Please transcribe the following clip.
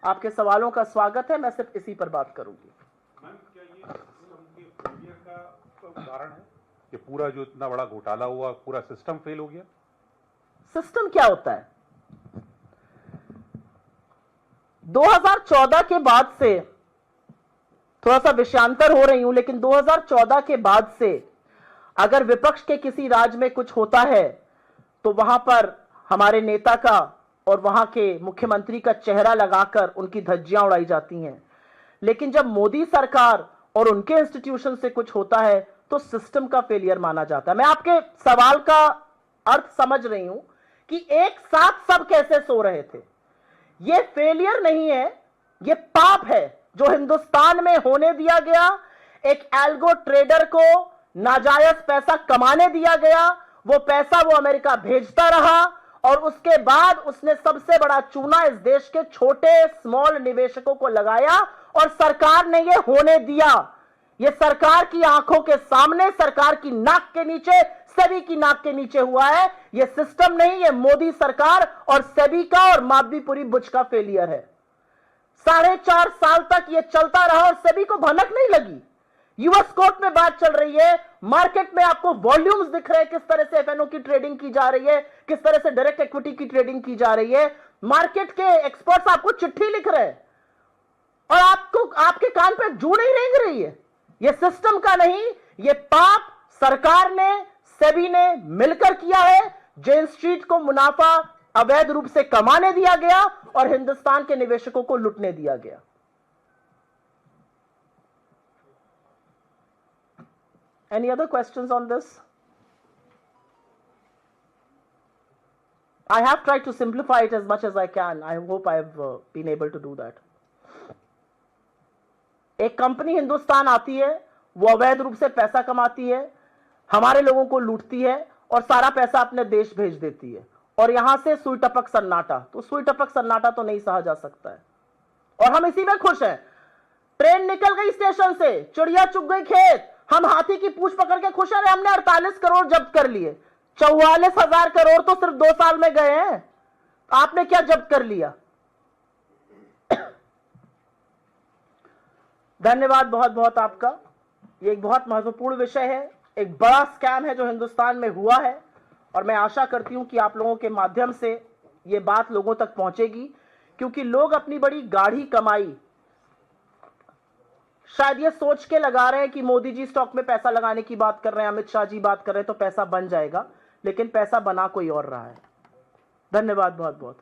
आपके सवालों का स्वागत है, मैं सिर्फ इसी पर बात करूंगी। मैम, क्या ये सिस्टम के फेलियर का उदाहरण है कि पूरा जो इतना बड़ा घोटाला हुआ पूरा सिस्टम फेल हो गया? सिस्टम क्या होता है? 2014 के बाद से थोड़ा सा विषयांतर हो रही हूं, लेकिन 2014 के बाद से अगर विपक्ष के किसी राज्य में कुछ होता है तो वहां पर हमारे नेता का और वहां के मुख्यमंत्री का चेहरा लगाकर उनकी धज्जियां उड़ाई जाती हैं। लेकिन जब मोदी सरकार और उनके इंस्टीट्यूशन से कुछ होता है तो सिस्टम का फेलियर माना जाता है। मैं आपके सवाल का अर्थ समझ रही हूं कि एक साथ सब कैसे सो रहे थे। यह फेलियर नहीं है, यह पाप है जो हिंदुस्तान में होने दिया गया। एक एल्गो ट्रेडर को नाजायज पैसा कमाने दिया गया, वो पैसा वो अमेरिका भेजता रहा और उसके बाद उसने सबसे बड़ा चूना इस देश के छोटे स्मॉल निवेशकों को लगाया और सरकार ने यह होने दिया। यह सरकार की आंखों के सामने, सरकार की नाक के नीचे, सेबी की नाक के नीचे हुआ है। यह सिस्टम नहीं, यह मोदी सरकार और सेबी का और माधवीपुरी बुच का फेलियर है। 4.5 साल तक यह चलता रहा और सेबी को भनक नहीं लगी। यूएस कोर्ट में बात चल रही है, मार्केट में आपको वॉल्यूम्स दिख रहे हैं, किस तरह से एफएनओ की ट्रेडिंग की जा रही है, किस तरह से डायरेक्ट इक्विटी की ट्रेडिंग की जा रही है। मार्केट के एक्सपर्ट्स आपको चिट्ठी लिख रहे हैं और आपको आपके कान पे जू नहीं रेंग रही है। यह सिस्टम का नहीं, यह पाप सरकार ने, सेबी ने मिलकर किया है। जेन स्ट्रीट को मुनाफा अवैध रूप से कमाने दिया गया और हिंदुस्तान के निवेशकों को लुटने दिया गया। Any other questions on this? I have tried to simplify it as much as I can. I hope I have been able to do that. एक कंपनी हिंदुस्तान आती है, वो अवैध रूप से पैसा कमाती है, हमारे लोगों को लूटती है और सारा पैसा अपने देश भेज देती है और यहां से सुई टपक सन्नाटा। तो सुई टपक सन्नाटा तो नहीं सहा जा सकता है और हम इसी में खुश हैं। ट्रेन निकल गई स्टेशन से, चिड़िया चुग गई खेत, हम हाथी की पूंछ पकड़ के खुश हैं। हमने 48 करोड़ जब्त कर लिए, 44,000 करोड़ तो सिर्फ 2 साल में गए हैं। आपने क्या जब्त कर लिया? धन्यवाद बहुत बहुत आपका। ये एक बहुत महत्वपूर्ण विषय है, एक बड़ा स्कैम है जो हिंदुस्तान में हुआ है और मैं आशा करती हूं कि आप लोगों के माध्यम से ये बात लोगों तक पहुंचेगी, क्योंकि लोग अपनी बड़ी गाढ़ी कमाई शायद ये सोच के लगा रहे हैं कि मोदी जी स्टॉक में पैसा लगाने की बात कर रहे हैं, अमित शाह जी बात कर रहे हैं तो पैसा बन जाएगा, लेकिन पैसा बना कोई और रहा है। धन्यवाद बहुत बहुत।